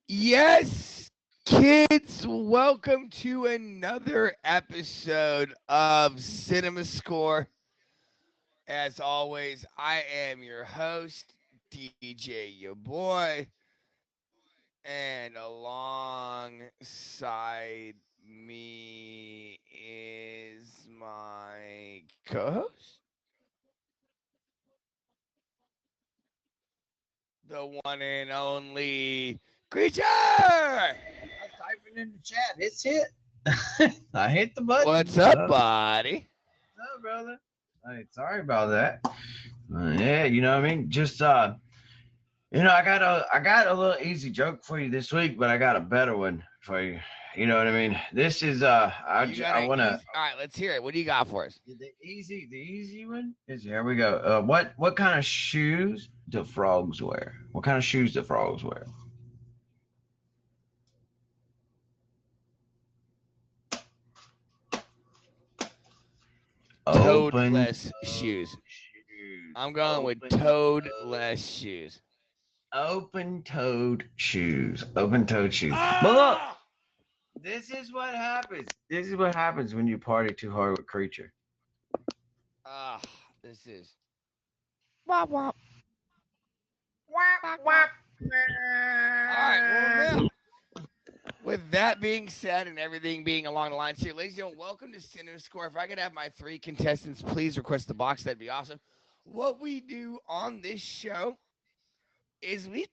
Yes, kids, welcome to another episode of Cinema Score. As always, I am your host, DJ, your boy, and alongside me is my co host, the one and only Creature. I'm typing in the chat. It's hit. I hit the button. What's up, buddy? No, brother. Hey, sorry about that. Yeah, you know what I mean. Just I got a little easy joke for you this week, but I got a better one for you. You know what I mean. This is I want to. All right, let's hear it. What do you got for us? The easy one is here we go. What kind of shoes do frogs wear? What kind of shoes do frogs wear? Toadless shoes. I'm going with toadless shoes. Open-toed shoes. Open-toed shoes. But look, this is what happens. This is what happens when you party too hard with Creature. This is. Wop, wop. Wop, wop. All right, well, now, with that being said and everything being along the lines here, ladies and gentlemen, welcome to Cinema Score. If I could have my three contestants please request the box, that'd be awesome. What we do on this show is we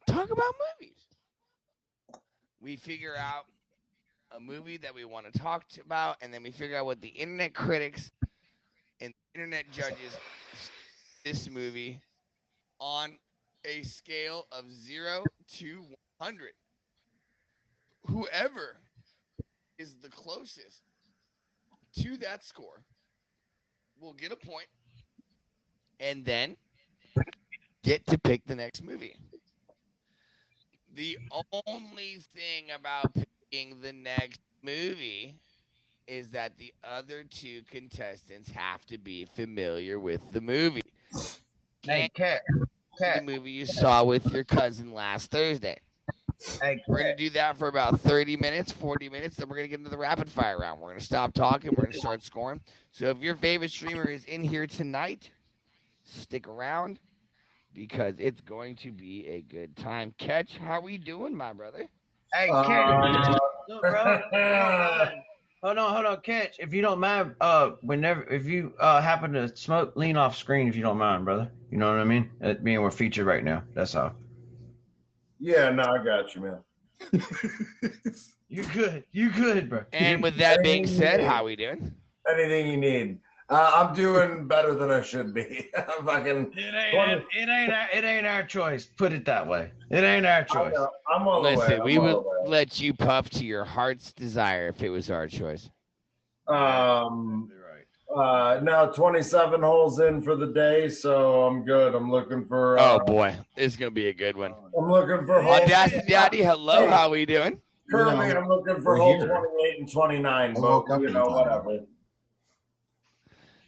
talk about movies. We figure out a movie that we want to talk about, and then we figure out what the internet critics and internet judges this movie on a scale of 0 to 100. Whoever is the closest to that score will get a point and then get to pick the next movie. The only thing about picking the next movie is that the other two contestants have to be familiar with the movie. Hey, Cat. The movie you saw with your cousin last Thursday. Hey, We're going to do that for about 30 minutes, 40 minutes, then we're going to get into the rapid fire round. We're going to stop talking. We're going to start scoring. So if your favorite streamer is in here tonight, stick around because it's going to be a good time. Catch, how we doing, my brother? Hey, Catch. Look, bro. Hold on, Catch. If you don't mind, if you happen to smoke, lean off screen if you don't mind, brother. You know what I mean? Being we're featured right now. That's all. Yeah, no, I got you, man. You good, bro. And with that being said, how we doing? Anything you need. I'm doing better than I should be. I'm fucking. It ain't our choice. Put it that way. It ain't our choice. I'm all the way. Listen, we would let you puff to your heart's desire if it was our choice. Now 27 holes in for the day, so I'm good. I'm looking for. Oh boy, this is gonna be a good one. I'm looking for. Audacity Daddy, hello. How we doing? Currently, I'm looking for hole 28 and 29, but whatever.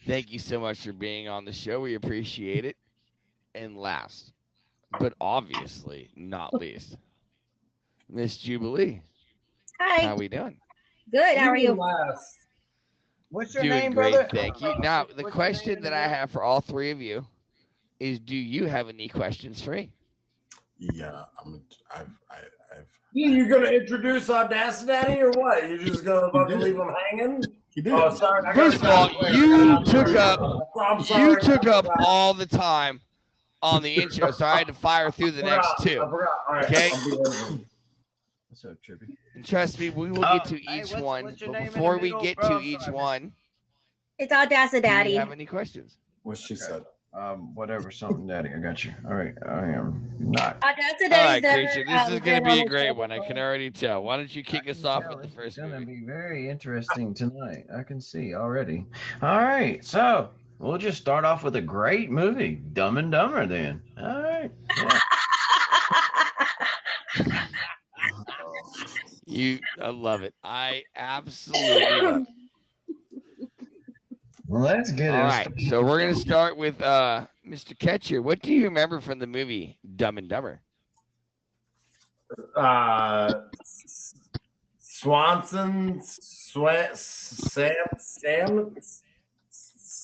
Thank you so much for being on the show. We appreciate it. And last, but obviously not least, Miss Jubilee. Hi. How we doing? Good. How are you? Last. What's your Doing name, great, brother? thank you. Now, the What's your question name that and I your- have for all three of you is: do you have any questions for me? Yeah, You gonna introduce Audacity or what? You just gonna fucking leave them hanging? he did. Oh, sorry. I First of gotta all, stop. you took up I'm you sorry. took up all the time on the intro, so I had to fire through the next two. I forgot. All right. Okay. I'll be over. What's up, Trippy? And trust me, we will get to Hey, each what's one. your But name in the before we middle, get bro? to I'm each sorry, man. one, It's Audacity do Daddy. you have any questions? What she said. Whatever, something, Daddy. I got you. All right, I am not. Audacity All Daddy's right, creature, this is going to been be on a the great show one. I can before. already tell. Why don't you kick us off with the first It's gonna movie? be very interesting tonight. I can see already. All right, so we'll just start off with a great movie, Dumb and Dumber. Then, all right. Yeah. I love it. I absolutely love it. Well, let's get All it. right, so we're going to start with Mr. Ketcher. What do you remember from the movie Dumb and Dumber? Swanson,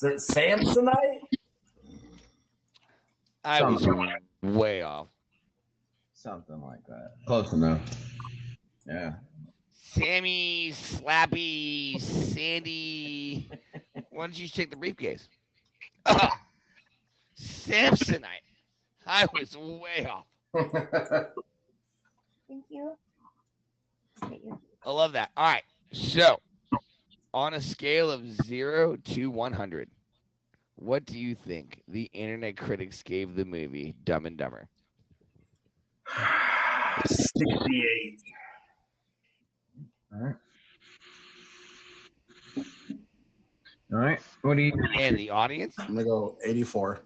Samsonite. I was way off. Something like that. Close enough. Yeah. Sammy, Slappy, Sandy. Why don't you take the briefcase? Samsonite. I was way off. Thank you. Thank you. I love that. All right. So, on a scale of 0 to 100, what do you think the internet critics gave the movie Dumb and Dumber? 68. All right. All right. What do you? And the audience? I'm gonna go 84.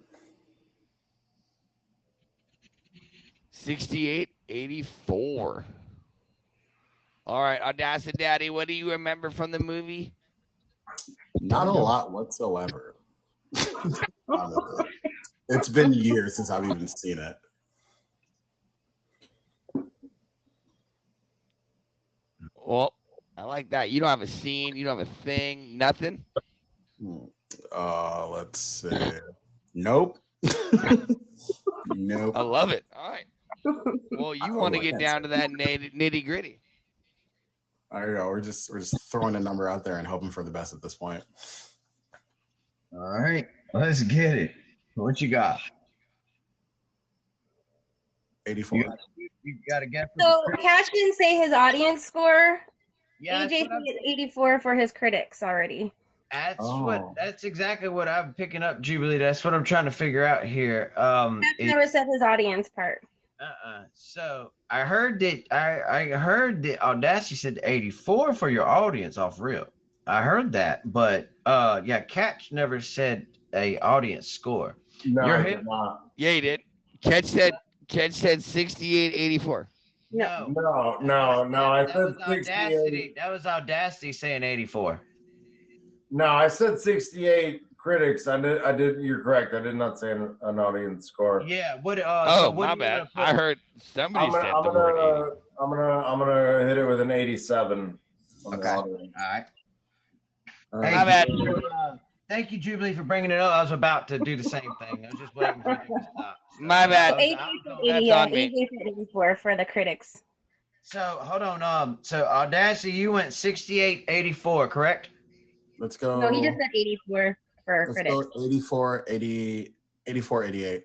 68, 84. All right, Audacity Daddy, what do you remember from the movie? Not a lot whatsoever. Honestly. It's been years since I've even seen it. Well, I like that. You don't have a scene, you don't have a thing, nothing. Let's see. Nope. Nope. I love it. All right. Well, you want to get down to that nitty gritty. I don't know. We're just throwing a number out there and hoping for the best at this point. All right. Let's get it. What you got? 84. You got to get. So Cash didn't say his audience score. Yeah, AJ said 84 for his critics already. That's exactly what I'm picking up, Jubilee. That's what I'm trying to figure out here. Cash never said his audience part. So I heard that Audacity said 84 for your audience off real. I heard that, but yeah, Catch never said a audience score. No, Your I hit? did not. Yeah, he did. Catch said 68, 84. No. No. I That said was 68. Audacity. That was Audacity saying 84. No, I said 68 critics. I did. You're correct. I did not say an audience score. Yeah. What? Oh, my bad. I heard somebody said the word 80. I'm gonna hit it with an 87. On the Okay. audience. All right. My Hey, bad. Thank you, Jubilee, for bringing it up. I was about to do the same thing. I was just waiting for you to stop. My bad. AJ That's on me. said 84 for the critics. So hold on. So Audacity, you went 68, 84, correct? Let's go. No, he just said 84 for Let's critics. go 84, 80, 84, 88.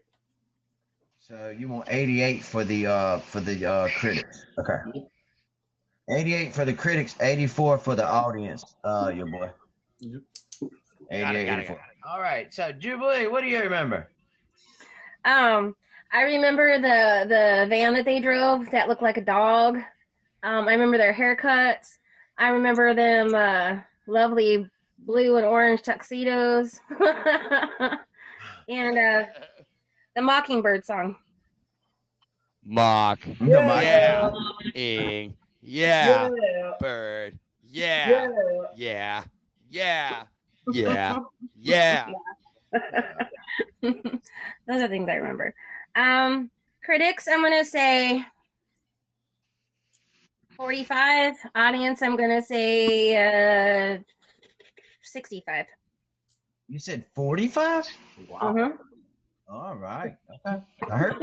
So you want 88 for the critics. Okay. 88 for the critics, 84 for the audience. Your boy. Yep. 88, Got it. 84. All right. So Jubilee, what do you remember? I remember the van that they drove that looked like a dog. I remember their haircuts. I remember them lovely blue and orange tuxedos. And the Mockingbird song. Mock. Yeah. Ing. Yeah. Bird. Yeah. Those are things I remember. Critics, I'm gonna say 45. Audience, I'm gonna say 65. You said 45? Wow. Mhm. All right. Okay. I heard.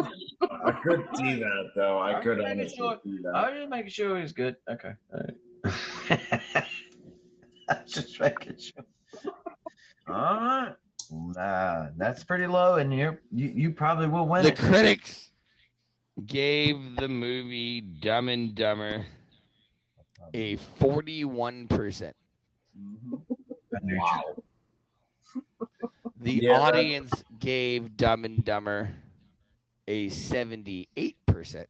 I could see that though. I could making honestly sure. see I that. was just making sure it was good. Okay. All right. I was just making sure. All right. Nah, that's pretty low, and you probably will win The it. critics gave the movie Dumb and Dumber a 41%. I knew you. Wow. The Yeah, that- audience gave Dumb and Dumber a 78%.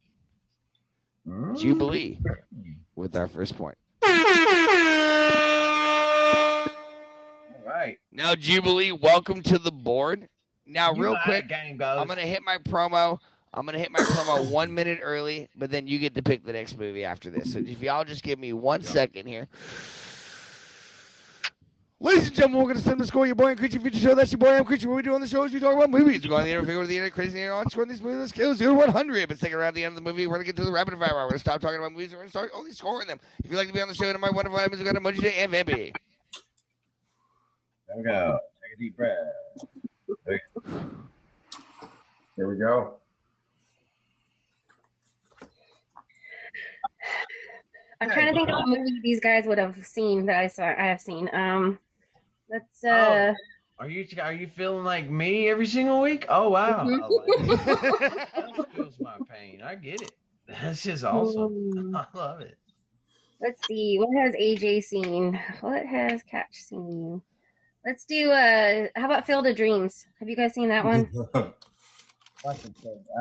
Jubilee with our first point. All right. Now, Jubilee, welcome to the board. Now, You real know how quick, the game goes. I'm gonna hit my promo. 1 minute early, but then you get to pick the next movie after this. So if y'all just give me 1 second here. Ladies and gentlemen, we're gonna send the score. Your boy and Creature Feature Show. That's your boy, I'm Creature. What we do on the show is we talk about movies. We go on the interview with the internet, crazy on scoring these movies on a scale of 0 to 100. But stick around the end of the movie. We're gonna get to the rapid fire. We're gonna stop talking about movies. We're gonna start only scoring them. If you'd like to be on the show, my wonderful items, we got Emoji Day and Vampy. There we go. Take a deep breath. Here we go. I'm trying to think of a movie these guys would have seen that I have seen. Let's Are you feeling like me every single week? Oh wow. That feels my pain. I get it. That's just awesome. I love it. Let's see. What has AJ seen? What has Catch seen? Let's do how about Field of Dreams? Have you guys seen that one? I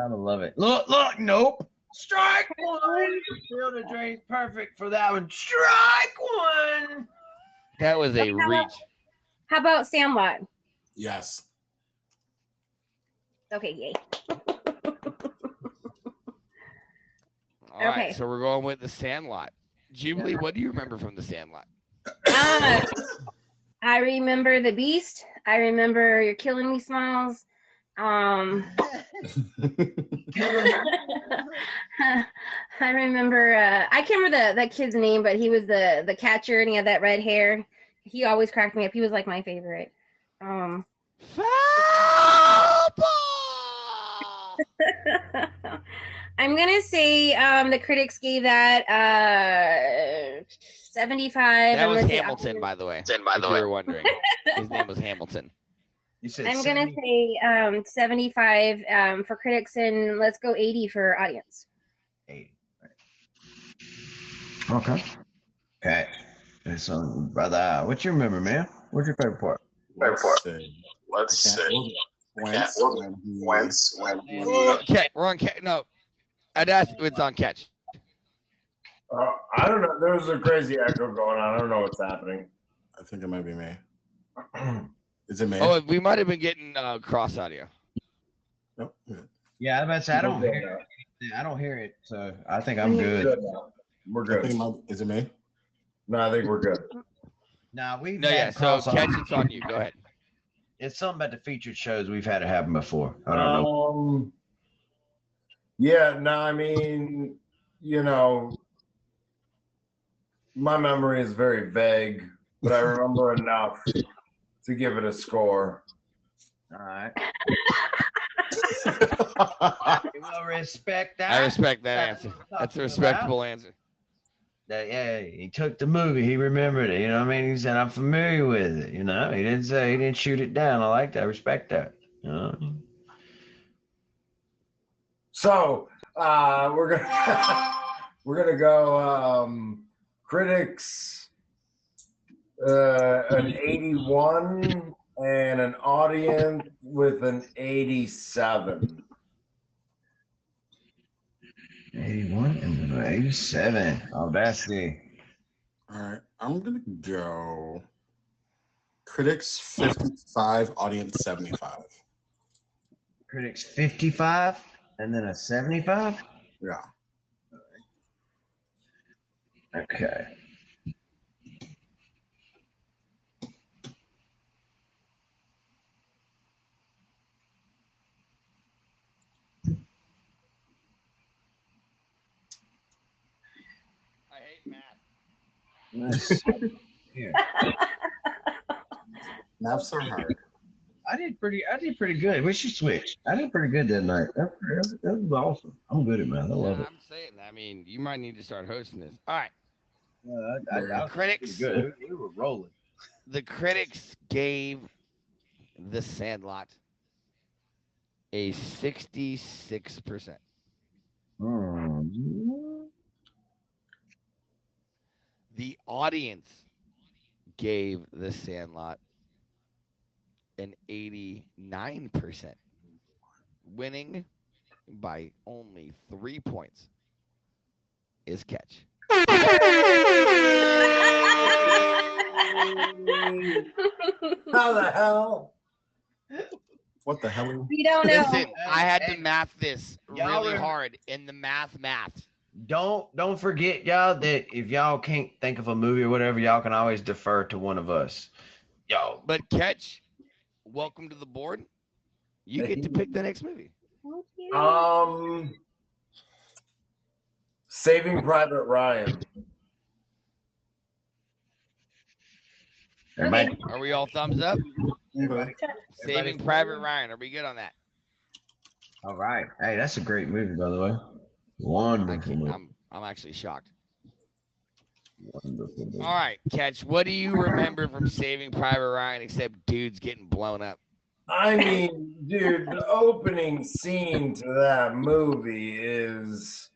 love it. Look, nope. Strike one. Field of Dreams, perfect for that one. Strike one. That was a reach. How about Sandlot? Yes. Okay, yay. All right, Okay. so we're going with The Sandlot. Jubilee, what do you remember from The Sandlot? I remember The Beast. I remember You're Killing Me Smiles. I remember I can't remember that kid's name, but he was the catcher and he had that red hair. He always cracked me up. He was like my favorite. Foul ball! I'm gonna say the critics gave that 75. That I'm was gonna say Hamilton, by the way. If you were wondering, his name was Hamilton. You said I'm gonna 70, say 75 for critics and let's go 80 for audience. 80. Okay. Okay. So, brother, what you remember, man? What's your favorite part? Let's see. Okay, we're on catch. No, it's on catch. I don't know. There's a crazy echo going on. I don't know what's happening. I think it might be me. Is it me? Oh, we might have been getting cross audio. Nope. Good. Yeah, I was about to say, I don't We're hear it. I don't hear it, so I think We're I'm good. good now. We're I think good. is it me? No, I think we're good. Nah, we've No, had yeah. So cross catch, on. it's on you. Go ahead. It's something about the featured shows we've had it happen before. I don't know. Yeah, no, I mean, you know, my memory is very vague, but I remember enough to give it a score. All right. Well, respect that. I respect that answer. That's a respectable answer. Yeah, he took the movie. He remembered it. You know what I mean? He said, I'm familiar with it. You know, he didn't shoot it down. I like that. I respect that. You know? So we're gonna go critics an 81 and an audience with an 87. 81 and then 87. Oh, that's the. All right. I'm going to go critics 55, audience 75. Critics 55 and then a 75? Yeah. Okay. Yeah. Naps are hard. I did pretty good. We should switch. I did pretty good that night. That was awesome. I'm good at math. I love it. I'm saying, I mean, you might need to start hosting this. All right. I was Critics. pretty good. We were rolling. The critics gave The Sandlot a 66%. The audience gave The Sandlot an 89%, winning by only 3 points is Catch. How the hell? What the hell? We don't know. Listen, I had to math this Y'all really are- hard in the math. Don't forget, y'all, that if y'all can't think of a movie or whatever, y'all can always defer to one of us. Yo, But Catch, welcome to the board. You get to pick the next movie. Saving Private Ryan. everybody, Are we all thumbs up? Okay. Saving Private Ryan. Are we good on that? all right. Hey, that's a great movie, by the way. Wonderful movie. I'm actually shocked. Wonderful movie. All right, Catch. What do you remember from Saving Private Ryan except dudes getting blown up? I mean, dude, the opening scene to that movie is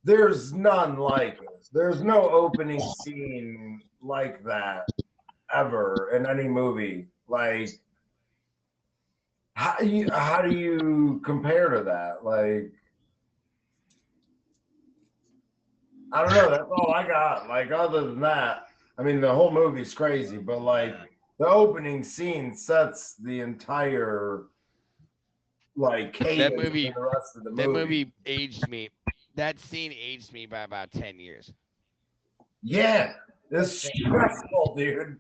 there's none like it. There's no opening scene like that ever in any movie. Like, how do you compare to that? Like, I don't know. That's all I got. Like, other than that, I mean, the whole movie's crazy, but like the opening scene sets the entire like cadence of the rest of the movie. That movie aged me. That scene aged me by about 10 years. Yeah, it's stressful, dude.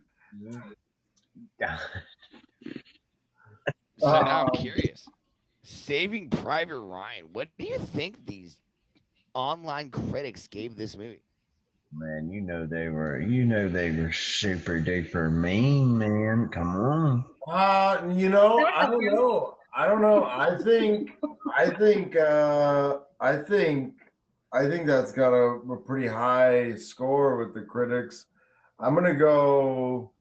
So now I'm curious. Saving Private Ryan. What do you think these online critics gave this movie? Man, you know they were super duper mean, man. Come on. I don't know. I think that's got a pretty high score with the critics. I'm gonna go.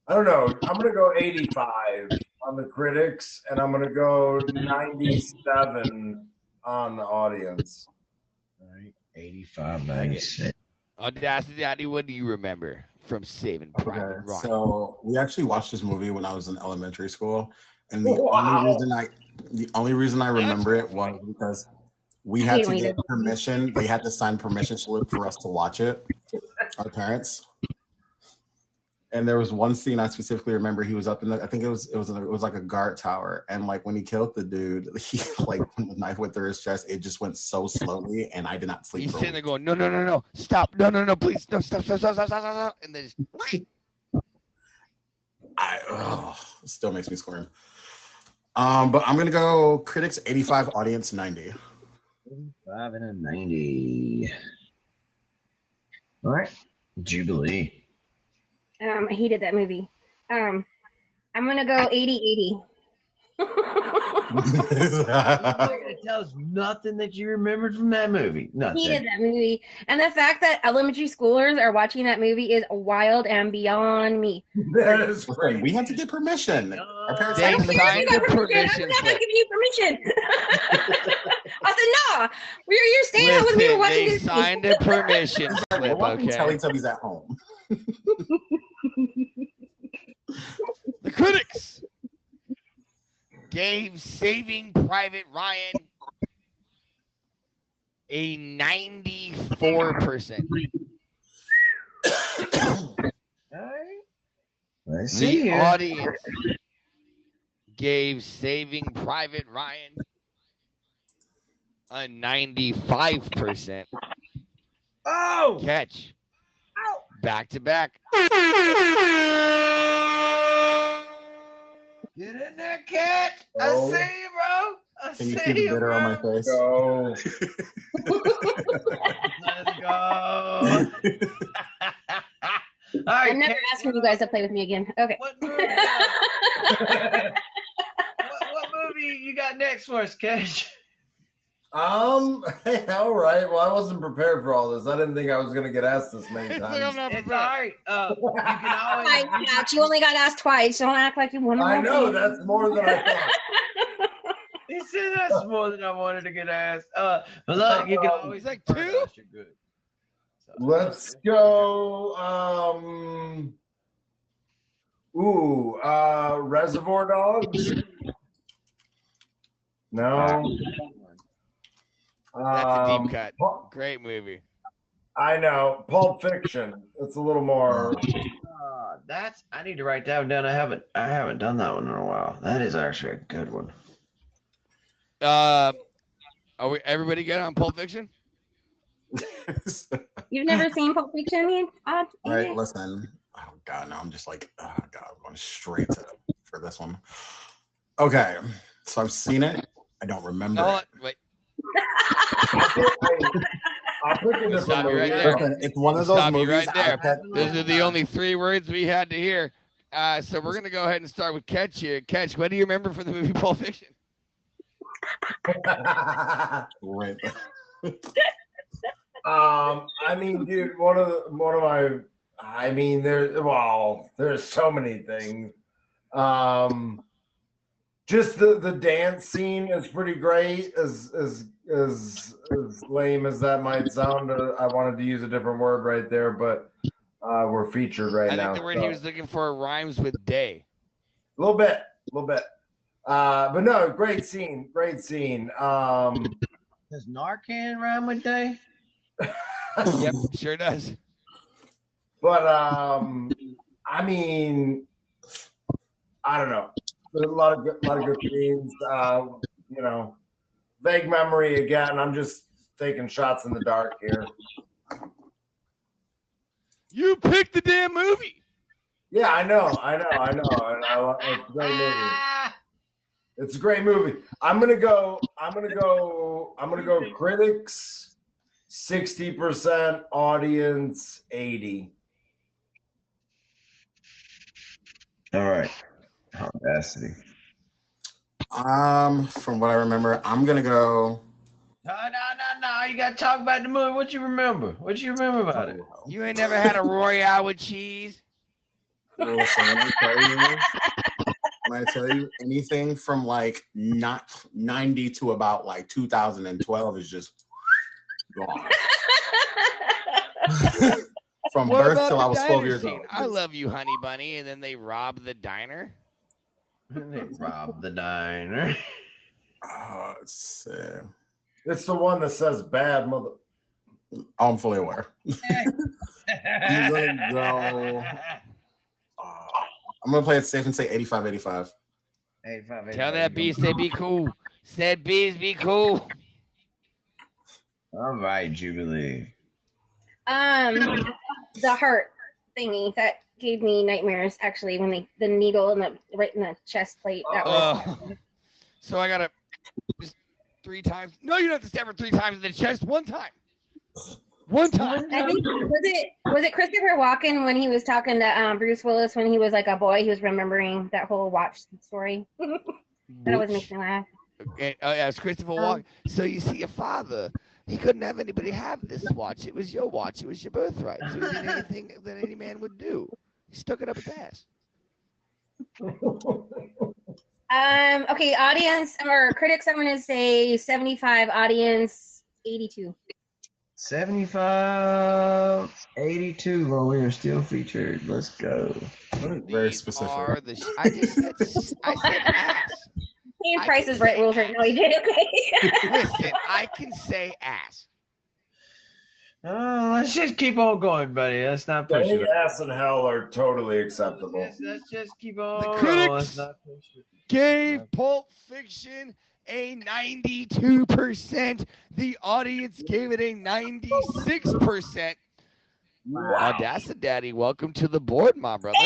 I don't know. I'm gonna go 85 on the critics, and I'm gonna go 97 on the audience. All right, 85, 96. Audacity Daddy, what do you remember from Saving Private Okay, Ryan? so we actually watched this movie when I was in elementary school, and the Wow. only reason I remember it was because we had to get permission. They had to sign permission slip for us to watch it. Our parents. And there was one scene I specifically remember. He was up in the, I think it was like a guard tower, and like when he killed the dude, he like when the knife went through his chest, it just went so slowly, and I did not sleep. He's for a sitting there week. going, no, stop, no, please, no, stop, and then just, It still makes me squirm. But I'm gonna go critics 85, audience 90. 85 and a 90. All right, Jubilee. I hated that movie. I'm gonna go 80. You're not gonna tell us nothing that you remembered from that movie. Nothing. Hated that movie, and the fact that elementary schoolers are watching that movie is wild and beyond me. That is Listen, crazy. we had to get permission. Our parents They had to signed the permission I'm not slip. giving you permission. I said, no, you're staying out with me. We're Listen, watching they this. signed a permission We're slip, watching okay? Teletubbies at home. The critics gave Saving Private Ryan a 94%. Let's see The here. audience gave Saving Private Ryan a 95%. Oh! Catch. Back to back. Get in there, cat. Oh. I see you, bro. Can you see the bitter on my face? Go. Let's go. All right, I'm never Kate, asking you guys to play with me again. Okay. what movie? What movie you got next for us, Cash? All right. Well, I wasn't prepared for all this. I didn't think I was gonna get asked this many It's like I'm times. not It's all prepared. right. You can always. I got you only got asked twice. Don't act like you won. I know that's more than I thought. He said that's more than I wanted to get asked. But look, you can always He's like, refer to two? us, you're good. So, Let's go. Reservoir Dogs. No. That's a deep cut. Pul- Great movie. I know. Pulp Fiction. It's a little more. that's. I need to write that one down. I haven't done that one in a while. That is actually a good one. Are we everybody good on Pulp Fiction? You've never seen Pulp Fiction? All right, listen. Oh God, no, I'm just like, oh God, I'm going straight for this one. Okay, so I've seen it. I don't remember. Oh, it. wait. I'll pick a different Stop you right movie. there. Listen, it's one of those Stop you movies. right there. I Those are the only 3 words we had to hear. So we're gonna go ahead and start with Ketch here. Ketch, what do you remember from the movie Pulp Fiction? Right. I mean, dude, one of my. I mean, there's so many things. Just the dance scene is pretty great. As lame as that might sound, I wanted to use a different word right there, but we're featured right I now. think the word so. he was looking for rhymes with day. A little bit. But no, great scene. Does Narcan rhyme with day? Yep, sure does. But I mean, I don't know. There's a lot of good scenes. Vague memory again. I'm just taking shots in the dark here. You picked the damn movie. Yeah, I know. And it's a great movie. It's a great movie. I'm gonna go critics 60%, audience 80%. All right. Audacity. From what I remember, I'm gonna go. No. You gotta talk about the movie. What you remember about it? You ain't never had a Royale with cheese. Listen, when I tell you anything from like not 90 to about like 2012 is just gone. From What birth about till the I was 12 diner years scene? old. I love you, honey bunny, and then they rob the diner. They robbed the diner. It's It's the one that says bad mother. I'm fully aware. I'm gonna go. I'm gonna play it safe and say 85-85. Tell that beast they be cool. Said bees be cool. All right, Jubilee. The heart thingy that gave me nightmares. Actually, when the needle right in the chest plate. That was. So I gotta just 3 times. No, you don't have to stab her 3 times in the chest. 1 time. 1 time. I think was it Christopher Walken when he was talking to Bruce Willis when he was like a boy. He was remembering that whole watch story. That always makes me laugh. Okay, yeah, it's Christopher Walken. So you see, your father, he couldn't have anybody have this watch. It was your watch. It was your birthright. So he did anything that any man would do. He stuck it up his ass. Okay, audience or critics, I'm gonna say 75. Audience 82. 75, 82. Well, we are still featured. Let's go. Very These specific. are the I said ass. Paying prices right rules right now. You did okay. Listen, I can say ass. Let's just keep on going, buddy. Let's not push Any it. ass in hell are totally acceptable. Let's just keep on The going. critics Let's not push it. Gave Pulp Fiction a 92%. The audience gave it a 96%. Wow. Audacity Daddy, welcome to the board, my brother.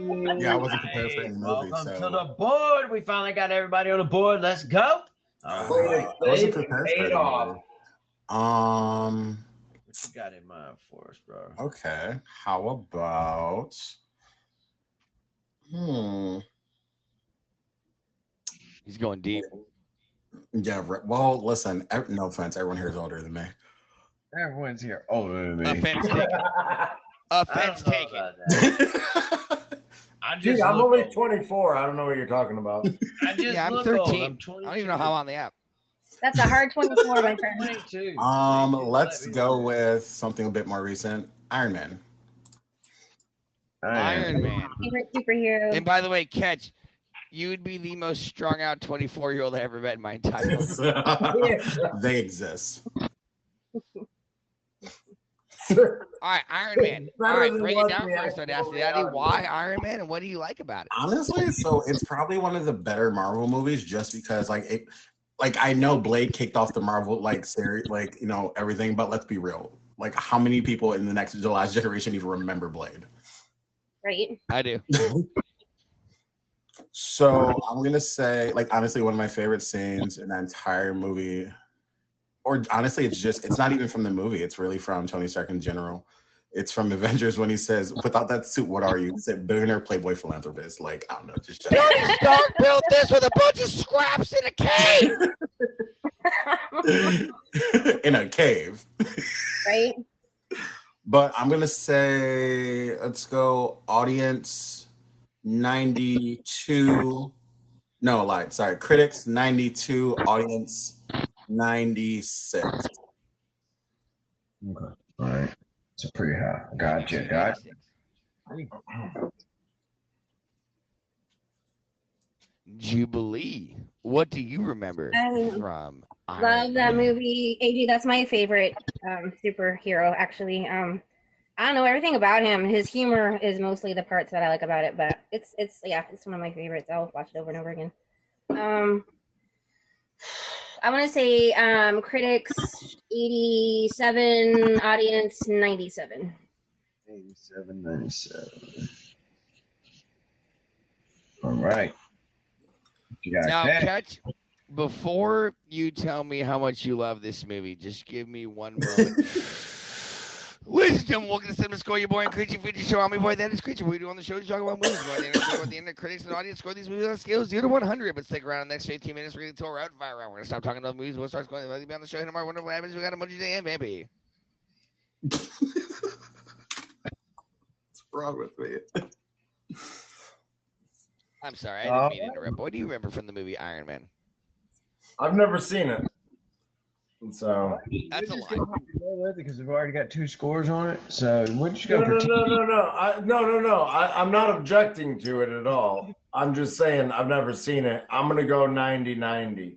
Yeah, I wasn't prepared for any movie. Welcome So to the board. We finally got everybody on the board. Let's go. I wasn't prepared for any movie. What you got in mind for us, bro? Okay. How about? He's going deep. Yeah. Well, listen. No offense. Everyone here is older than me. Everyone's here older than me. Offense taken. Offense taken. Dude, I'm only 24. I don't know what you're talking about. I'm 13. I don't even know how I'm on the app. That's a hard 24, my friend. 22. Let's go with something a bit more recent. Iron Man. Iron Man. Favorite superhero. And by the way, Catch, you would be the most strung out 24-year-old I ever met in my entire life. They exist. All right, Iron Man. All right, break it down for us, Daddy. Why Iron Man, and what do you like about it? Honestly, so it's probably one of the better Marvel movies, just because I know Blade kicked off the Marvel series, everything. But let's be real, how many people in the last generation even remember Blade? Right. I do. So I'm gonna say, honestly, one of my favorite scenes in the entire movie. Or honestly, it's not even from the movie. It's really from Tony Stark in general. It's from Avengers when he says, "Without that suit, what are you?" He said, "Billionaire, playboy, philanthropist." I don't know. Just Tony Stark built this with a bunch of scraps in a cave. In a cave. Right. But I'm gonna say, let's go audience 92. No, sorry, critics 92, audience 96. Okay. All right. It's a pretty high. Gotcha. Jubilee. What do you remember from Iron Love that Man? movie. AJ, that's my favorite superhero, actually. I don't know everything about him. His humor is mostly the parts that I like about it, but it's one of my favorites. I'll watch it over and over again. I want to say critics 87, audience 97. 87, 97. All right. You got Now, that? Catch, before you tell me how much you love this movie, just give me one moment. Ladies and gentlemen, welcome to Cinema Score, your boy and Creature Feature Show. I'm your boy, that is Creature. We do on the show to talk about movies. We're on the internet, critics and audience score these movies on a scale of 0 to 100. But stick around the next 15 minutes. We're going to tour out and fire around. We're going to stop talking about movies. We'll start going. We'll be on the show tomorrow. Wonder what happens. We got emoji day and baby. What's wrong with me? I'm sorry, I didn't mean to interrupt. What do you remember from the movie Iron Man? I've never seen it. So That's a lie. Because we've already got 2 scores on it. So what did you go for? No. I'm not objecting to it at all. I'm just saying I've never seen it. I'm gonna go 90-90.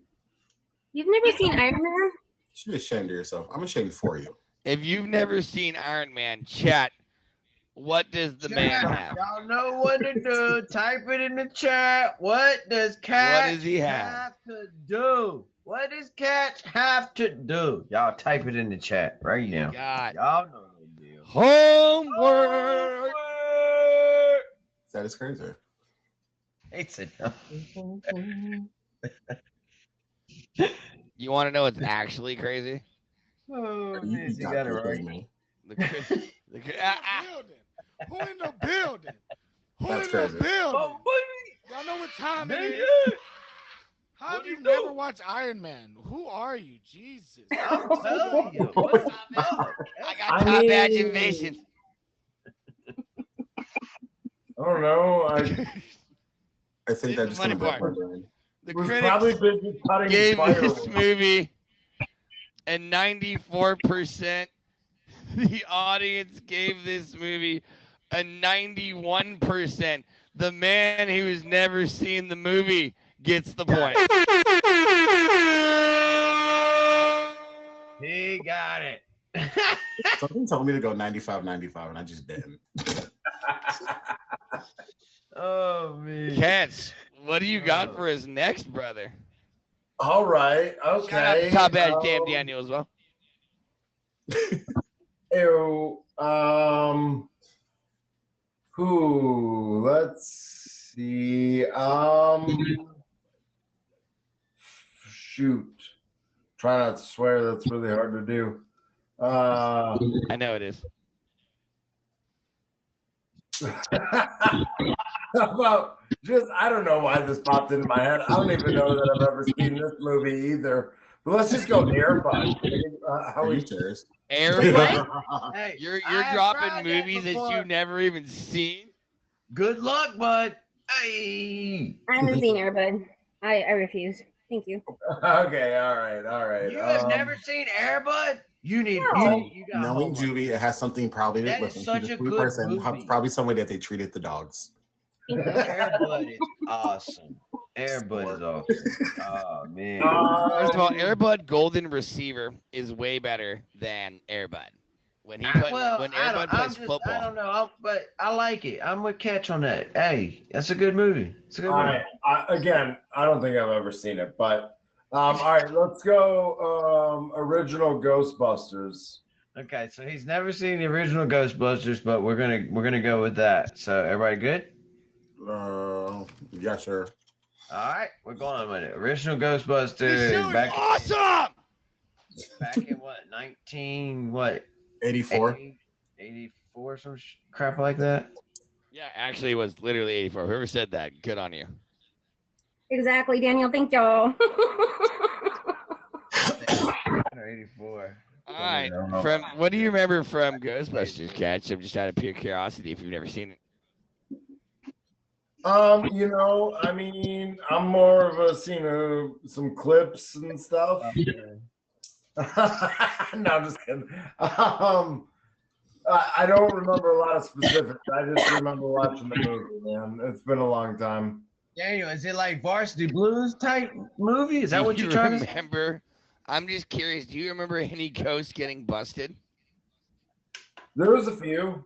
You've never seen Iron Man? You should be ashamed of yourself. I'm ashamed for you. If you've never seen Iron Man, chat, what does the man have? Y'all know what to do. Type it in the chat. What does Catch What does he have? to do? What does Catch have to do? Y'all type it in the chat right now. God. Y'all know the deal. Homework. That is crazy. It's a You want to know what's actually crazy? Oh, You you got it right. me. Who in the building? Who That's in the crazy. building? Oh, buddy. Y'all know what time it Man, is? How What have do you you never do? watched Iron Man? Who are you? Jesus. I'm telling you. What's up? I got top badge invasion. I don't know. I think Here's that the just funny gonna break my part. brain. The was probably critics busy cutting gave firewood. this movie a 94%. The audience gave this movie a 91%. The man who's never seen the movie gets the point. He got it. Something told me to go 95, and I just didn't. Oh, man. Cats, what do you got for us next, brother? All right. Shout out Okay. to Top Badge Damn Daniel as well. Let's Shoot. Try not to swear. That's really hard to do. I know it is. How about I don't know why this popped into my head. I don't even know that I've ever seen this movie either. But let's just go Air Bud. How Are you we serious? Air Bud? Hey, You're I have dropping tried movies that before. you've never even seen? Good luck, bud. Hey. I haven't seen her, but I refuse. Thank you. Okay, all right. You have never seen Air Bud? You need. No. You got Knowing homework. Juvie, it has something probably That with is such a good person, movie. probably some way that they treated the dogs. Air Bud is awesome. Air Bud is awesome. Oh man. First of all, Air Bud Golden Receiver is way better than Air Bud. When Air Bud plays football. I don't know, but I like it. I'm with Catch on that. Hey, that's a good movie. It's a good movie. Again, I don't think I've ever seen it, but all right, let's go original Ghostbusters. Okay, so he's never seen the original Ghostbusters, but we're gonna go with that. So everybody good? Yeah, sure. All right, we're going with it. Original This Ghostbusters show is back awesome! back in what 84. 84 some crap like that. Yeah, actually, it was literally 84. Whoever said that, good on you. Exactly, Daniel. Thank y'all. 84. All right. From what do you remember from Ghostbusters, Catch? I'm just out of pure curiosity if you've never seen it. I mean, I'm more of a some clips and stuff. No, I'm just kidding. I don't remember a lot of specifics. I just remember watching the movie, man. It's been a long time. Daniel, is it like Varsity Blues type movie? Is that what Do you're you trying to say? remember? I'm just curious. Do you remember any ghosts getting busted? There was a few.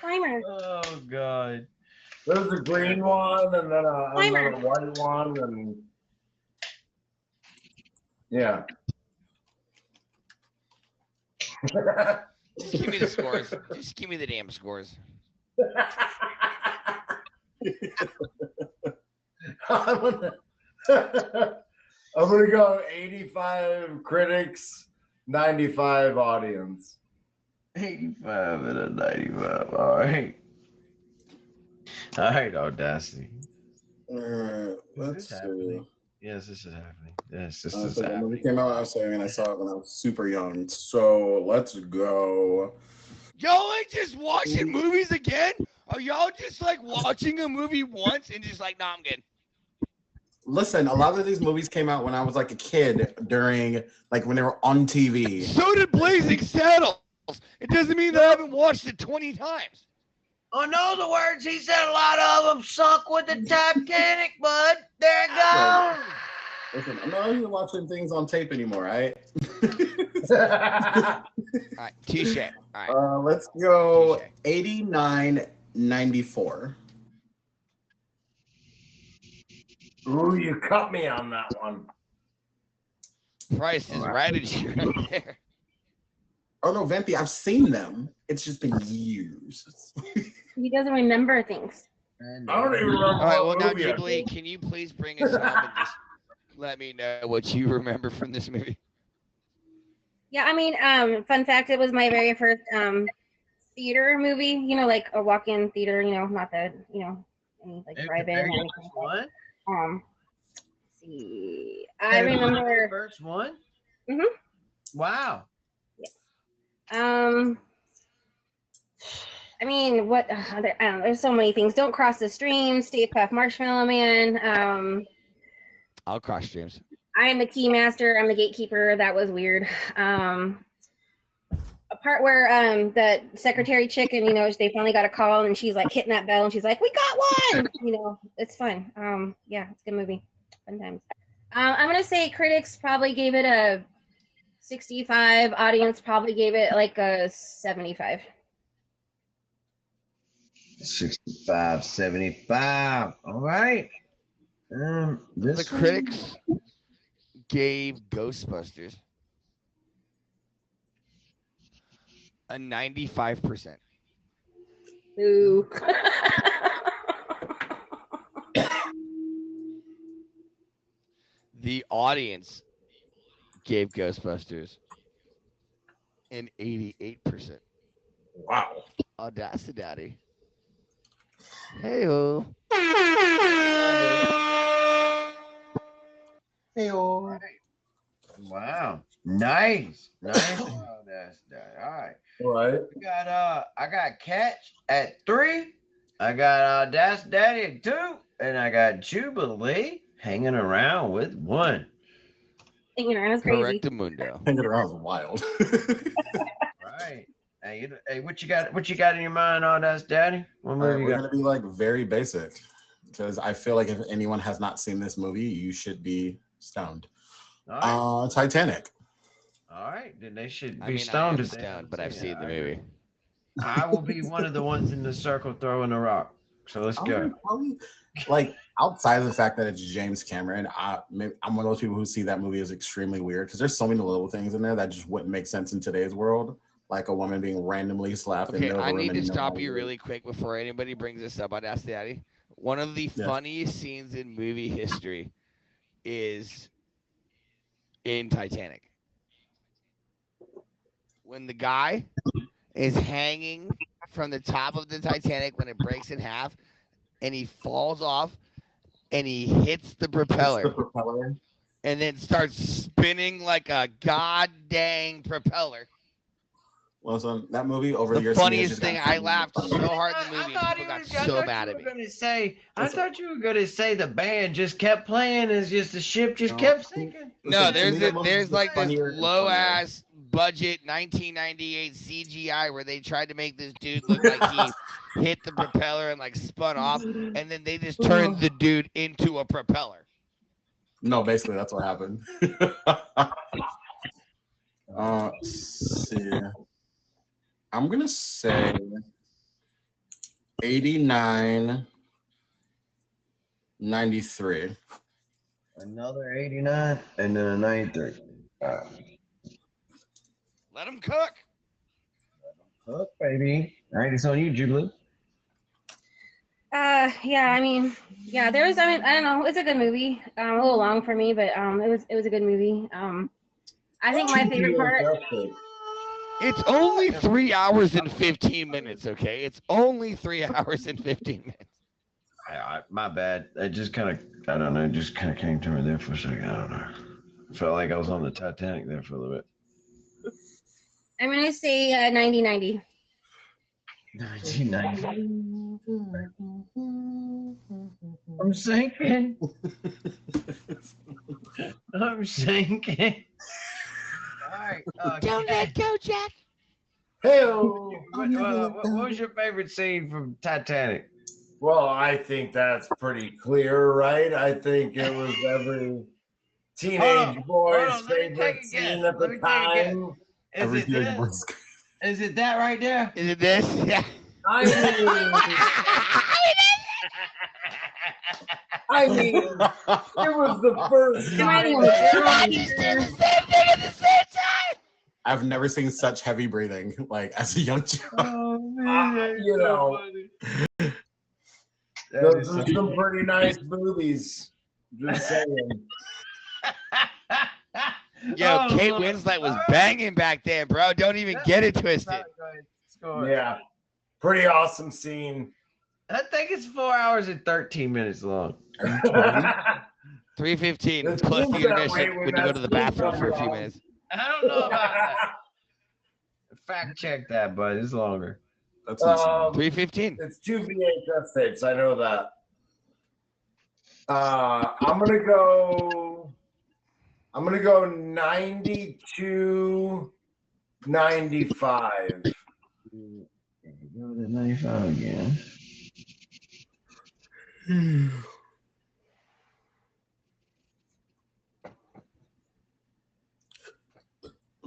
Slimer. Oh God. There was a green one and then a white one, and yeah. Just give me the scores. Just give me the damn scores. I'm gonna go 85 critics, 95 audience. 85 and a 95. All right. All right, Audacity. Let's see. Yes, this is happening. Yes, this So is the movie happening. came out when I was young, and I saw it when I was super young. So let's go. Y'all like just watching movies again? Are y'all just like watching a movie once and just like, nah, I'm good? Listen, a lot of these movies came out when I was like a kid during, like when they were on TV. So did Blazing Saddles. It doesn't mean that I haven't watched it 20 times. Oh, no, the words he said, a lot of them sunk with the Titanic, bud. There it goes. Listen, I'm not even watching things on tape anymore, right? All right, touche. All right. Let's go Touche. 89-94. Ooh, you cut me on that one. Price is right at you right there. Oh no, Vampi, I've seen them. It's just been years. He doesn't remember things. I don't even remember. All right, well, what now, movie I Jubilee, did. can you please bring us home and just let me know what you remember from this movie? Yeah, I mean, fun fact, it was my very first theater movie, like a walk-in theater, not the, any like drive-in or anything like What? that. Let's see. I remember First one? Mhm. Wow. I mean, what I don't know, there's so many things. Don't Cross the Stream, Stay Puft Marshmallow Man. I'll cross streams. I am the key master, I'm the gatekeeper. That was weird. A part where the secretary chick and they finally got a call and she's like hitting that bell and she's like, we got one. It's fun. Yeah, it's a good movie. Fun times. I'm gonna say critics probably gave it a 65. Audience probably gave it like a 75. 65, 75. All right. The This critics gave Ghostbusters a 95%. Ooh. audience gave Ghostbusters an 88%. Wow. Audacity Daddy. Hey-o. Hey-o. Wow. Nice. Nice. Oh, that's that. All right. Right. We got I got Catch at 3. I got That's Daddy at 2. And I got Jubilee hanging around with 1. Thinking around is crazy. Correctamundo. Hanging around is wild. Right. Hey, what you got in your mind, That's Daddy? What All right, movie you we're got? gonna be like very basic because I feel like if anyone has not seen this movie, you should be stoned. All right. Titanic. All right. Then they should I be mean, stoned I am if they stoned, haven't but I've seen it. the movie. I will be one of the ones in the circle throwing the rock. So let's go. Probably, like outside of the fact that it's James Cameron, I'm one of those people who see that movie as extremely weird because there's so many little things in there that just wouldn't make sense in today's world, like a woman being randomly slapped in the Okay, middle of I the room. need to and stop you really quick before anybody brings this up on Ask Daddy. One of the Yeah. funniest scenes in movie history is in Titanic. When the guy is hanging from the top of the Titanic when it breaks in half, and he falls off, and he hits the propeller, and then starts spinning like a god dang propeller. Well, so that movie over the The years. funniest thing, I laughed so hard in the movie, and people got so mad at me. I thought you were gonna say the band just kept playing and just the ship just No. kept sinking. No, To me, that movie there's was like this funnier and low funnier. ass budget 1998 CGI where they tried to make this dude look like he hit the propeller and like spun off, and then they just turned the dude into a propeller. No, basically that's what happened. Let's see. I'm gonna say 89, 93. Another 89 and then a 93. Let him cook. Look, baby. All right, it's on you, Jubilee. Yeah, I mean, yeah, I don't know, it's a good movie. A little long for me, but it was a good movie. I think my favorite part. It's only 3 hours and 15 minutes, okay? It's only 3 hours and 15 minutes. My bad. It just kind of, I don't know, it just kind of came to me there for a second. I don't know. Felt like I was on the Titanic there for a little bit. I'm gonna say 90. 1990. I'm sinking. I'm sinking. All right. Don't let go, Jack. Hey, what was your favorite scene from Titanic? well, I think that's pretty clear, right? I think it was every teenage boy's hold on, let me favorite take a scene guess. at Let the me take a guess. time. Is it this? Is it that right there? Is it this? Yeah. I mean, it was the first Am I the time. only I've never seen such heavy breathing like as a young child. Oh man, You know, those are some pretty nice movies. Just saying. Yo, Kate Winslet was banging back then, bro. Don't even get it twisted. Yeah, pretty awesome scene. I think it's 4 hours and 13 minutes long. 3:15. It's close to That intermission way when you go to the bathroom for a few minutes. I don't know about that. Fact check that, bud. It's longer. That's insane. 3:15. It's 2 VHS tapes. I know that. I'm gonna go 92, 95. Go to 95 again.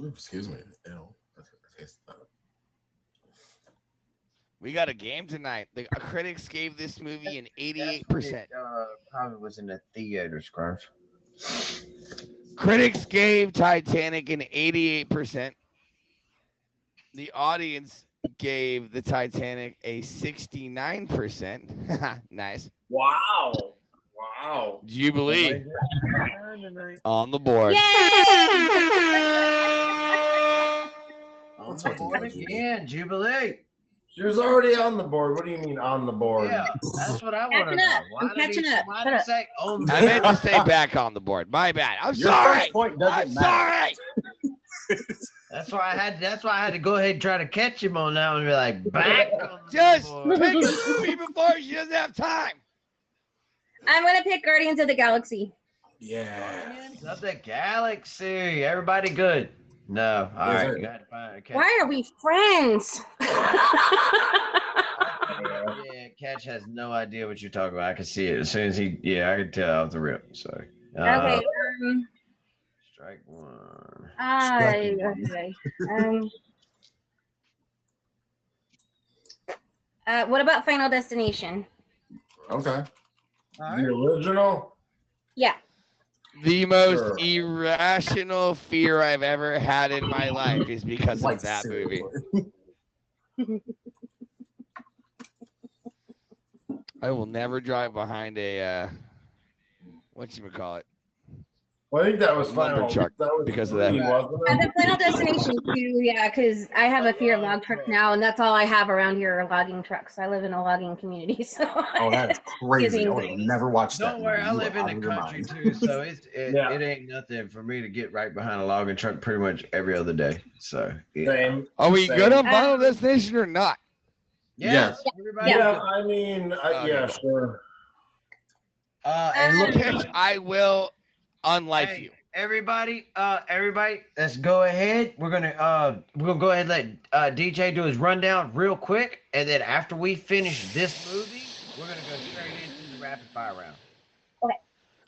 Excuse me. Ew. We got a game tonight. The critics gave this movie an 88%. Probably was in the theater, Scrubs. Critics gave Titanic an 88%. The audience gave the Titanic a 69%. Nice. Wow. Wow. Jubilee on the board. On the board again, Jubilee. She was already on the board. What do you mean on the board? Yeah, that's what I want to Catching know. up. I'm catching up. Why Shut did he up. say on the I meant to stay back on the board. My bad. I'm Your sorry. first point doesn't I'm matter. sorry. That's why I had to go ahead and try to catch him on that one and be like, back on the Just board. pick a movie before she doesn't have time. I'm gonna pick Guardians of the Galaxy. Yeah. Guardians of the Galaxy. Everybody good? No. All Yes, right. sir. You got to find a catch. Why are we friends? Yeah, Catch has no idea what you're talking about. I can see it as soon as I can tell off the rip. So, Okay. strike one. What about Final Destination? Okay. All The right. original? Yeah. The most Sure. irrational fear I've ever had in my life is because Like of that movie. seriously. I will never drive behind a whatchamacallit. Well, I think that was Lumber final. truck That was because of that. three, wasn't And it? the Final Destination too, yeah, because I have a fear of log trucks now, and that's all I have around here are logging trucks. I live in a logging community, so. Oh, that is crazy. I would have Amazing. never watched that. Don't worry, I movie. live You are in out the of your country mind. too, so Yeah. it ain't nothing for me to get right behind a logging truck pretty much every other day. So yeah. Same. Are we Same. good on Final Destination or not? Yes. Yeah. Everybody. Yeah, I mean, yeah, Okay. sure. And look, Catch, I will unlife Hey, you. everybody, let's go ahead. We're gonna go ahead and let DJ do his rundown real quick, and then after we finish this movie, we're gonna go straight into the rapid fire round.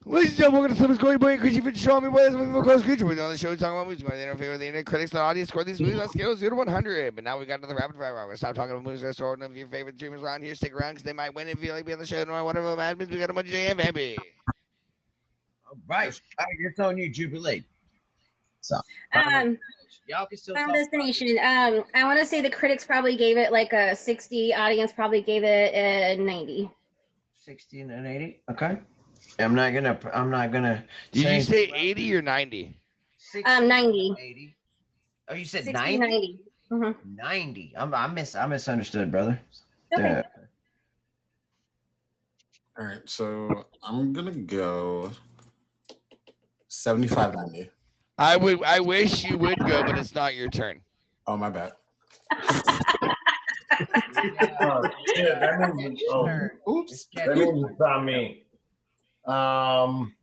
Ladies and gentlemen, welcome to Summer's Going Boy Creature for showing me what is movie close creature. We're on the show talking about movies. We're in favor of the internet critics, the audience score these movies on a scale of 0 to 100. But now we got to the rapid fire round. We're gonna stop talking about movies. Let's throw one of your favorite streamers around here. Stick around because they might win if you like be on the show. No matter whatever happens, we got a bunch of jam, baby. All right, it's on you, Jubilee. So, Um, y'all can still Final talk. Destination. I want to say the critics probably gave it like a 60. Audience probably gave it a 90. 16 and 80. Okay. I'm not gonna. Did you change say the 80 or 90? 60 90. 80. Oh, you said 60, 90? 90. Mm-hmm. 90. I misunderstood, brother. Okay. Yeah. All right, so I'm gonna go 75-90. I wish you would go, but it's not your turn. Oh, my bad. Oh, shit, that means, Oops. that means it's on me. I'm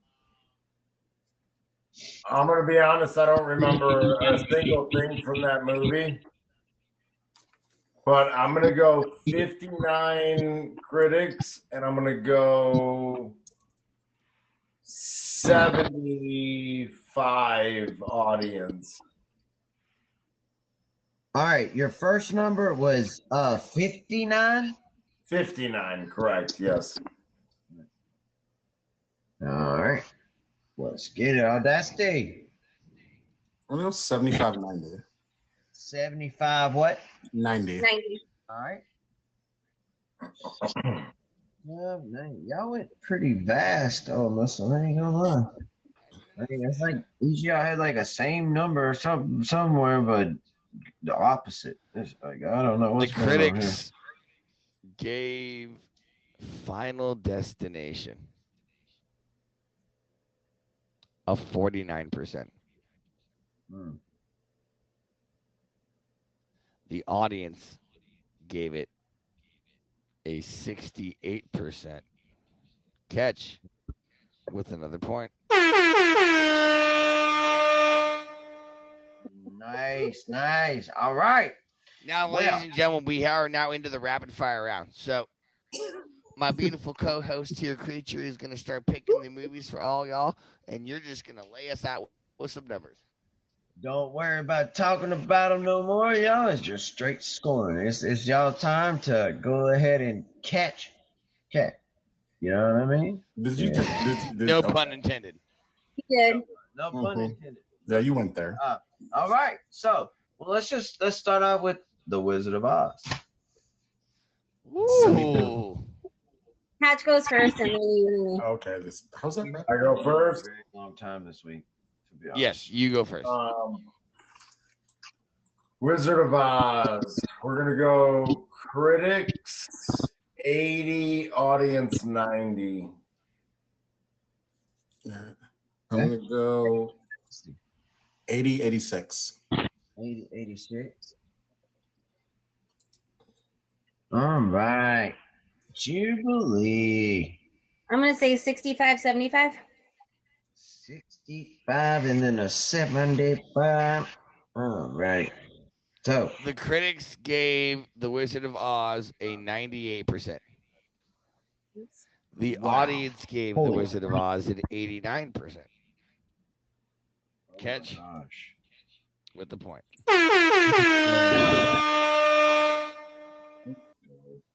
gonna be honest. I don't remember a single thing from that movie, but I'm gonna go 59 critics, and I'm gonna go 75 audience. All right, your first number was 59. 59, correct? Yes. All right, let's get it. Audacity. I'm gonna go 75-90. 75. What? 90. 90. All right. Yeah, man, y'all went pretty vast on this one. I ain't gonna lie. I mean, it's like each of y'all had like a same number or something somewhere, but the opposite. It's like I don't know The what's going on here. critics gave Final Destination a 49%. Hmm. The audience gave it a 68%. Catch with another point. Nice. All right. Now, Well- ladies and gentlemen, we are now into the rapid fire round. So, my beautiful co-host here, Creature, is going to start picking the movies for all y'all, and you're just going to lay us out with some numbers. Don't worry about talking about them no more, y'all. It's just straight scoring. It's y'all time to go ahead and catch. You know what I mean? Did you? No okay. pun intended. He did. No pun Mhm. intended. Yeah, you went there. All right. So, well, let's start off with The Wizard of Oz. Ooh. Hatch goes first, and then you. Okay, how's that? I go first. Very long time this week. To be honest. Yes, you go first. Wizard of Oz. We're gonna go critics 80, audience 90. I'm gonna go 80, 86. 80, 86. All right. Jubilee. I'm gonna say 65, 75. 65 and then a 75. All right. So, The critics gave The Wizard of Oz a 98%. The Wow. audience gave The Holy Wizard of Oz an 89%. Catch gosh. with the point.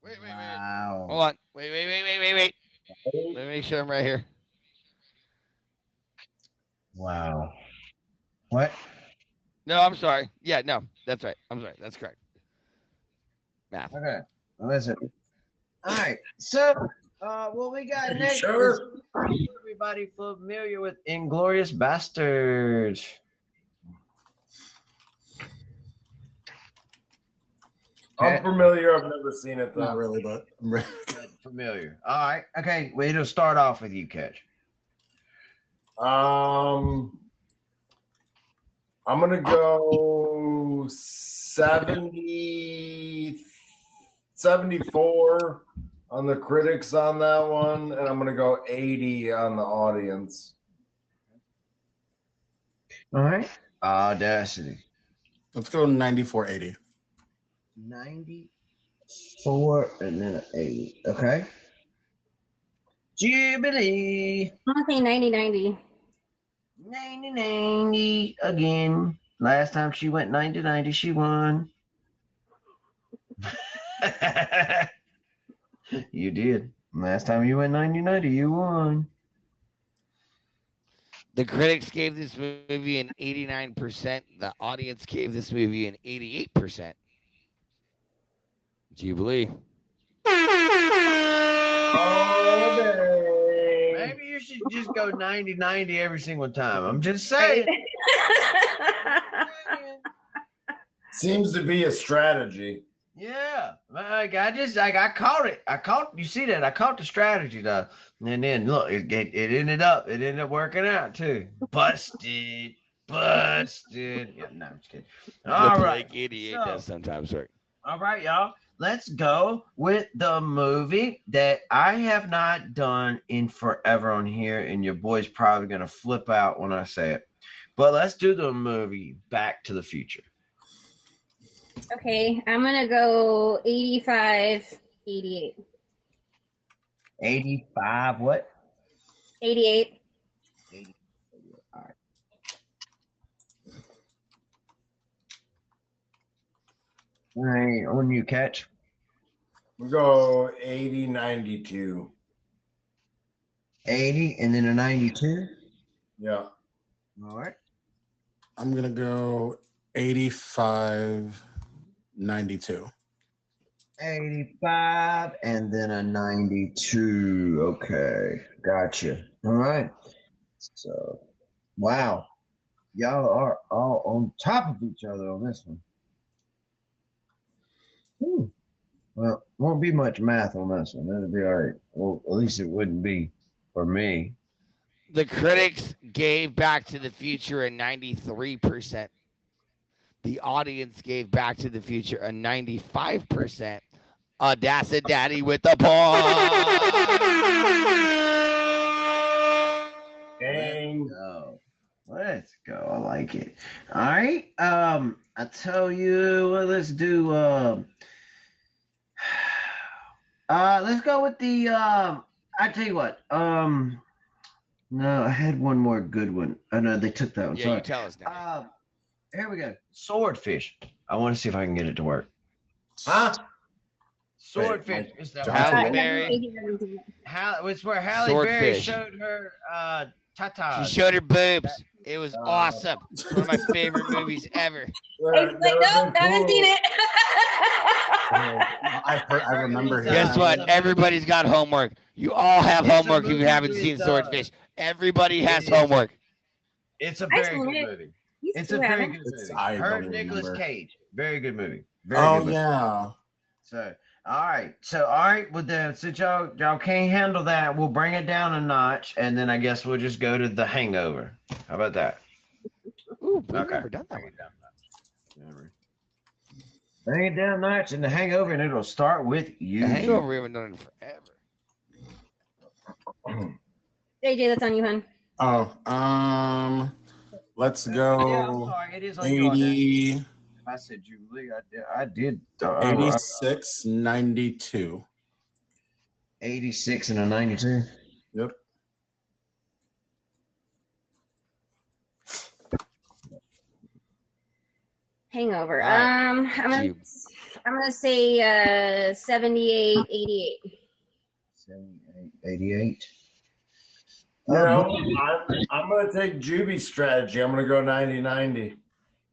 Wait. Wow. Hold on. Wait. Let me make sure I'm right here. Wow. What? No, I'm sorry. Yeah, no, that's right. I'm sorry. That's correct. Math. Okay. Listen. All right. So, what we got You next sure? is everybody familiar with Inglorious Bastards. I'm familiar. I've never seen it Not though. really, but I'm ready. Familiar. All right. Okay. Well, it'll start off with you, Catch. I'm gonna go 70, 74 on the critics on that one, and I'm gonna go 80 on the audience. All right. Audacity. Let's go 94, 80. 94 and then an 80. Okay. Jubilee. I'm gonna say 90, 90. 90 again. Last time she went 90, she won. You did. Last time you went 90, you won. The critics gave this movie an 89%. The audience gave this movie an 88%. Jubilee. Maybe you should just go 90 every single time. I'm just saying. Seems to be a strategy. Yeah, I caught it. You see that? I caught the strategy though. And then look, it ended up working out too. Busted. Yeah, no, I'm just kidding. All right. 88 so- does sometimes work. All right, y'all. Let's go with the movie that I have not done in forever on here, and your boy's probably gonna flip out when I say it. But let's do the movie Back to the Future. Okay, I'm gonna go 85, 88. 85, what? 88. 80. All right. All right, on you, Catch. We go 80, 92. 80 and then a 92. Yeah. All right. I'm gonna go 85, 92. 85 and then a 92. Okay, gotcha. All right. So, wow. Y'all are all on top of each other on this one. Well, won't be much math on this one. It'll be all right. Well, at least it wouldn't be for me. The critics gave Back to the Future a 93%. The audience gave Back to the Future a 95%. Audacity Daddy with the point. Dang. Let's go. I like it. All right. I tell you what, let's do let's go with the I tell you what. No, I had one more good one. Oh no, they took that one. Yeah, Sorry. you tell us now. Here we go. Swordfish. I want to see if I can get it to work. Huh? Swordfish. Is that Halle I'm Berry. gonna say 80. It's where Halle Berry Swordfish. showed her tatas. She showed her boobs. It was awesome. One of my favorite movies ever. It's like, nope, I haven't seen it. I I remember him. Guess what? Everybody's got homework. You all have It's a homework if you movie haven't with, seen Swordfish. Everybody has it is. homework. It's a I've very seen good it. movie. You It's still a very haven't. good movie. I Her don't Nicolas remember. Cage. Very good movie. Very Oh good movie. yeah. So all right. With the since y'all can't handle that, we'll bring it down a notch, and then I guess we'll just go to The Hangover. How about that? Ooh, we've Okay. never done that Bring one. it down a notch. Bring it down a notch in The Hangover, and it'll start with you. The Hangover, we haven't done it forever. JJ, that's on you, hun. Oh, let's Yeah, I'm go sorry. It is on you. 80, I said Jubilee. I did. 86, 92. 86 and a 92. Yep. Hangover. All right. I'm gonna say 78, 88. 88. You know, I'm going to take Juby's strategy. I'm going to go 90-90.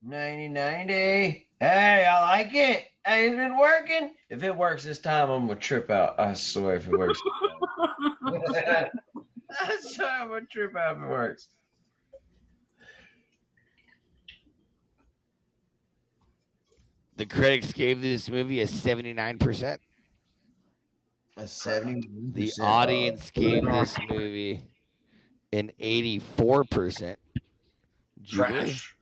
90. Hey, I like it. Hey, it's been working. If it works this time, I'm going to trip out. I swear if it works. I swear I'm going to trip out if it works. The critics gave this movie a 79%. A 70. The audience gave this movie an 84%. Jubilee. Trash.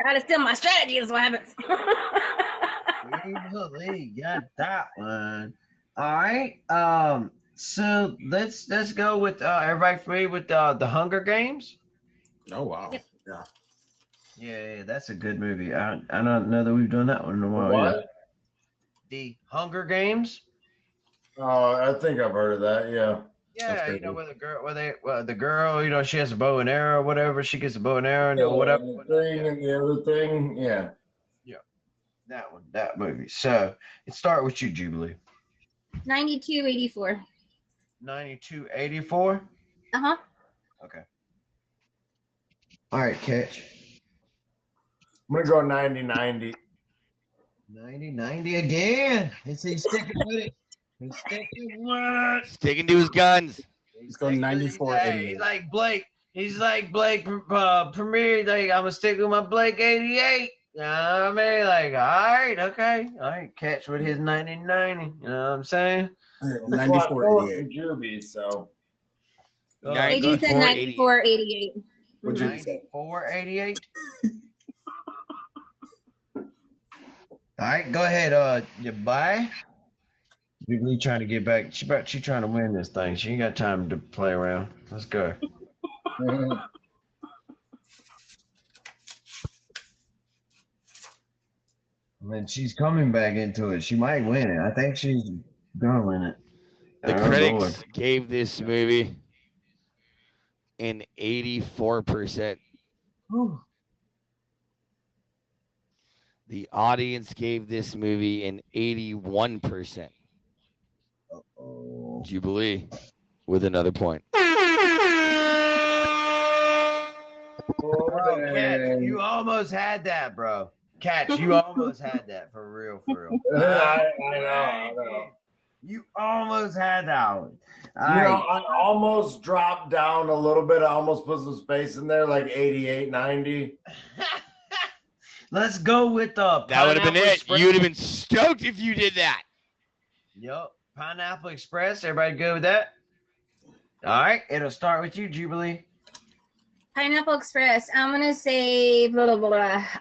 Gotta steal my strategy, is what happens. Jubilee got that one. All right. So let's go with everybody free with the Hunger Games. Oh wow. Yep. Yeah. Yeah, that's a good movie. I don't know that we've done that one in a while. either. What? The Hunger Games. Oh, I think I've heard of that. Yeah. Yeah, pretty you know cool. where the girl, you know, she has a bow and arrow, or whatever. She gets a bow and arrow, or whatever. And the thing and the other thing. Yeah. That one, that movie. So it start with you, Jubilee. 92, 84. 92, 84. Uh-huh. Okay. All right, Catch. I'm going to go 90-90. 90 again. He's sticking with it. He's sticking with it. Sticking to his guns. Let's go 94, Hey, 88. he's like Blake. He's like Blake Premier. Like, I'm gonna stick with my Blake 88. You know what I mean? Like, all right, okay. All right, Catch with his 90. You know what I'm saying? 94, 88. Juby, so. Nine- AJ said 94, 88. What'd you say? 94, 88. All right, go ahead. You buy. Jubilee trying to get back. She trying to win this thing. She ain't got time to play around. Let's go. I mean, she's coming back into it. She might win it. I think she's gonna win it. The Oh, critics Lord. gave this movie an 84%. Whew. The audience gave this movie an 81%. Uh-oh. Jubilee with another point. Bro, Catch, you almost had that, bro. Catch, you almost had that for real. I know. You almost had that one. All You know, right. I almost dropped down a little bit. I almost put some space in there, like 88, 90. Let's go with the That would have been Pineapple it. Express. You would have been stoked if you did that. Yep. Pineapple Express. Everybody good with that? All right. It'll start with you, Jubilee. Pineapple Express. I'm gonna say blah blah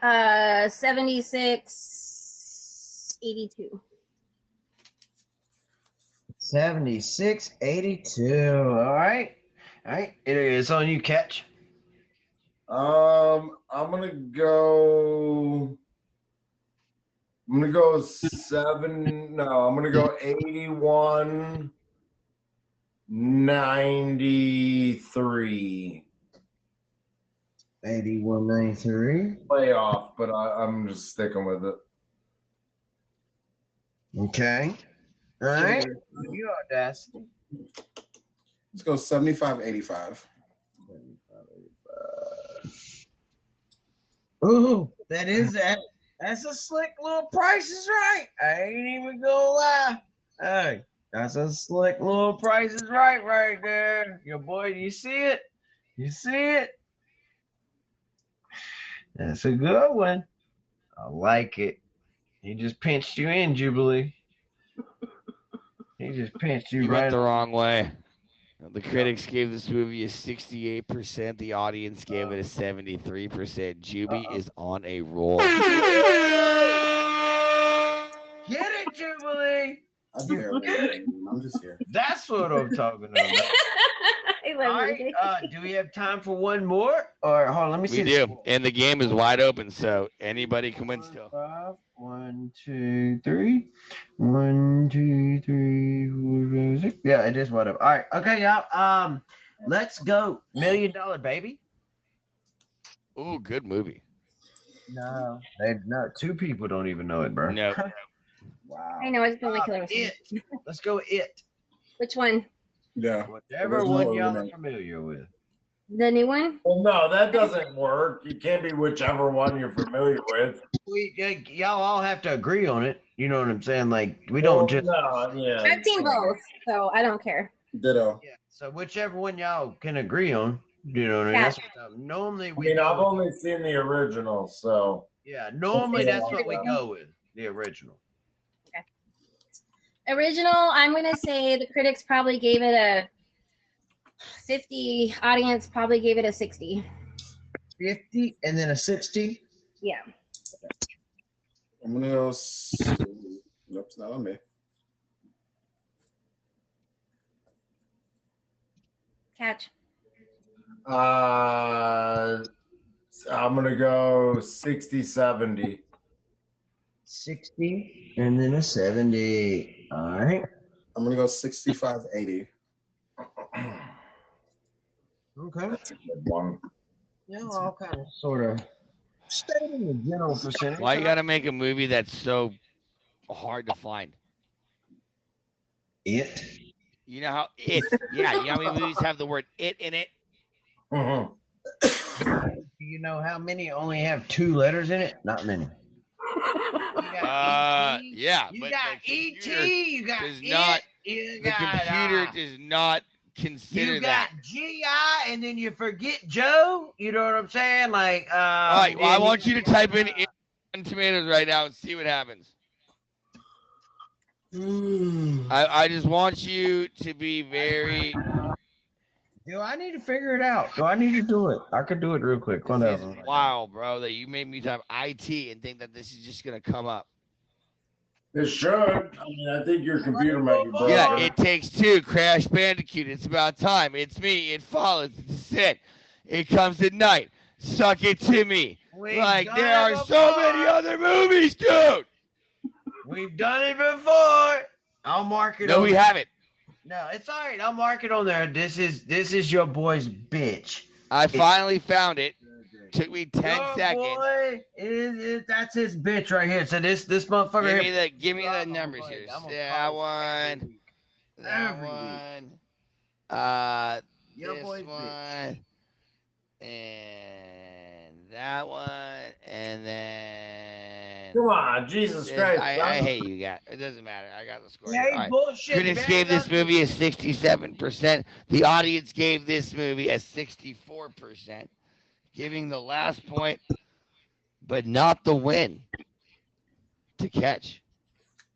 blah. 76, 82. 76, 82. All right. It's on you, Catch. I'm gonna go 81, 93. 81, 93. Playoff, but I'm just sticking with it. Okay. All right. You audacity. Let's go 75, 85. Ooh, that is that. That's a slick little Price is Right. I ain't even gonna lie. Hey, that's a slick little Price is right there. Your boy, you see it? You see it? That's a good one. I like it. He just pinched you in, Jubilee. He just pinched you You right went the wrong way. The critics gave this movie a 68%. The audience gave it a 73%. Juby is on a roll. Get it, Jubilee. I'm here. I'm just here. That's what I'm talking about. I All love right, you. do we have time for one more? Or hold on, let me see. We do. And the game is wide open, so anybody can win still. 5, 1, 2, 3. 1, 2, 3, 4, 5, 6. Yeah, it is whatever. All right, okay, y'all. Let's go. $1 Million Baby. Ooh, good movie. No, two people don't even know it, bro. No. Wow. I know, it's the only killer. It. Let's go. It. Which one? Yeah. Whatever There's no one y'all are remake. familiar with. The new one? Well, no, that doesn't work. You can't be whichever one you're familiar with. Y'all all have to agree on it. You know what I'm saying? Like we don't just. No, yeah. I've seen both, so I don't care. Ditto. Yeah. So whichever one y'all can agree on. You know what I mean? That's what normally I we. mean, I've go with. only seen the original, so. Yeah. Normally that's what we go with. The original. Original, I'm going to say the critics probably gave it a 50. Audience probably gave it a 60. 50 and then a 60. Yeah. I'm gonna go. Nope, it's not on me. Catch. I'm gonna go 60, 70. 60 and then a 70. All right. I'm gonna go 65, 80. Okay. That's a good one. Yeah, all kind of sort of stayed in the general percentage. Why you got to make a movie that's so hard to find? It. You know how it? Yeah, you know how many movies have the word "it" in it? Mhm. Do you know how many only have 2 letters in it? Not many. Yeah, You but got the ET. computer You got does it. not- You The got, computer does not consider you that. got GI, and then you forget Joe. You know what I'm saying? Like, All right, well, I want you to type in Rotten Tomatoes right now and see what happens. I just want you to be very. Do I need to figure it out? Do I need to do it? I could do it real quick. This is wow, bro, that you made me type IT and think that this is just gonna come up. It should. I mean, I think your computer might be broken. Yeah, It Takes Two, Crash Bandicoot. It's about time. It's me. It follows. It's it. It comes at night. Suck it to me. Like there are so many other movies, dude. We've done it before. I'll mark it. No, we haven't. No, it's all right. I'll mark it on there. This is your boy's bitch. I finally found it. Took me 10 Your seconds. boy that's his bitch right here. So this motherfucker here. Give me the numbers here. That one. That Every week. one. Your This boy's bitch. one. And that one. And then. Come on, Jesus Christ. I hate you guys. It doesn't matter. I got the score. Yeah, All he right. bullshit. Critics man. gave this movie a 67%. The audience gave this movie a 64%, giving the last point, but not the win, to Catch.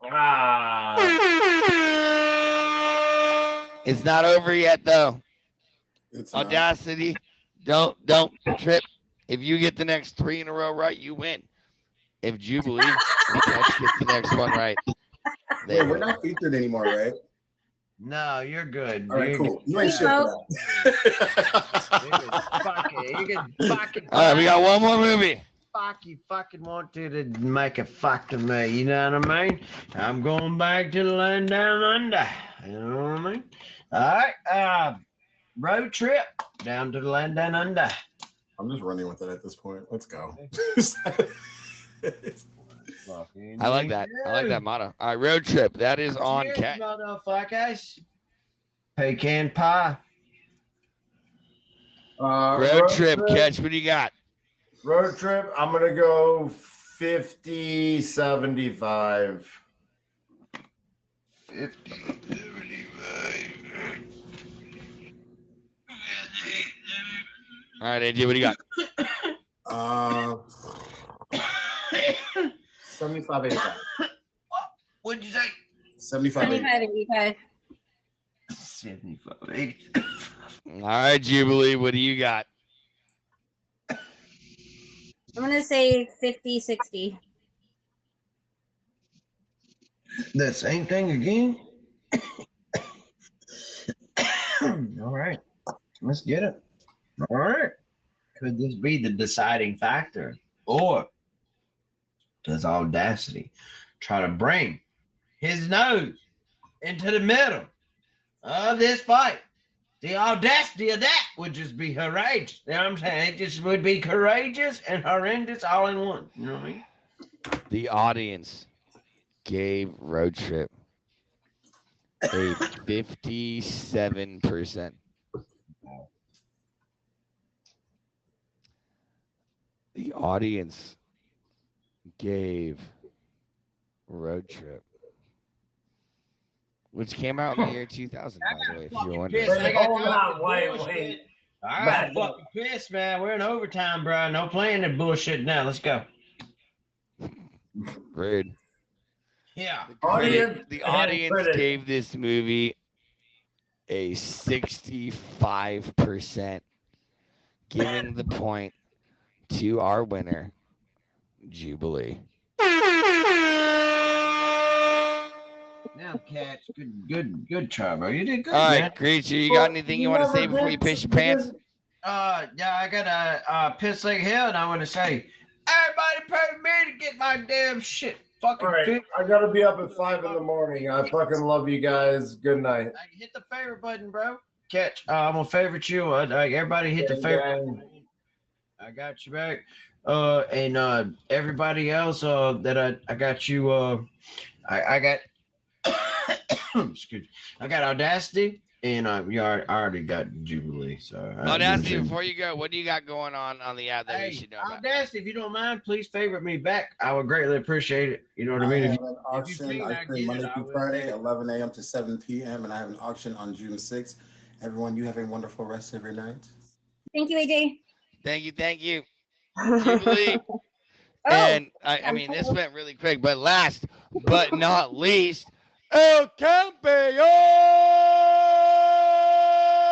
Ah. It's not over yet, though. It's not. Audacity, don't trip. If you get the next 3 in a row right, you win. If Jubilee Catch gets the next one right, they Wait, we're win. not featured anymore, right? No, you're good. All right, You're cool. You ain't shit for You can fucking. All right, we got one more movie. Fuck you fucking want to make a fuck to me, you know what I mean? I'm going back to the land down under, you know what I mean? All right, road trip down to the land down under. I'm just running with it at this point. Let's go. I like that. I like that motto. All right, road trip. That is on Cheers, Catch. motherfuckers. Pecan pie. Road trip, Catch. What do you got? Road trip. I'm gonna go 50, 75. 50, 75. All right, AJ, what do you got? 75, 85. What'd you say? 75, 85. 75, 85. 75, 80. All right, Jubilee, what do you got? I'm gonna say 50, 60. The same thing again? All right. Let's get it. All right. Could this be the deciding factor? Or does Audacity try to bring his nose into the middle of this fight? The audacity of that would just be outrageous. You know what I'm saying? It just would be courageous and horrendous all in one. You know what I mean? The audience gave Road Trip a 57%. The audience gave Road Trip, which came out in the year 2000, by the way, if you're wondering. Wait, hold on, wait. All right, fucking pissed, man. We're in overtime, bro. No playing that bullshit now. Let's go. Rude. Yeah. The audience gave this movie a 65%, giving the point to our winner, Jubilee. Now, Catch, good try, bro. You did good, All right, man. Creature, you got anything you want to say before you piss your pants? Yeah, I got a piss like hell, and I want to say, everybody pay me to get my damn shit fucking All right, fixed. I gotta be up at 5 in the morning. I fucking love you guys. Good night. Hit the favorite button, bro. Catch, I'm gonna favorite you. Everybody hit the favorite button. I got you back. And everybody else that I got you. I got. Excuse me. I got Audacity, and I already got Jubilee. So Audacity, before you go, what do you got going on the app that we should know about? Audacity, if you don't mind, please favorite me back. I would greatly appreciate it. You know what I mean? I have an auction. I stream Monday through Friday, 11 a.m. to 7 p.m., and I have an auction on June 6th. Everyone, you have a wonderful rest of your night. Thank you, AJ. Thank you. Jubilee. And I mean, this went really quick, but last but not least, El Campeón!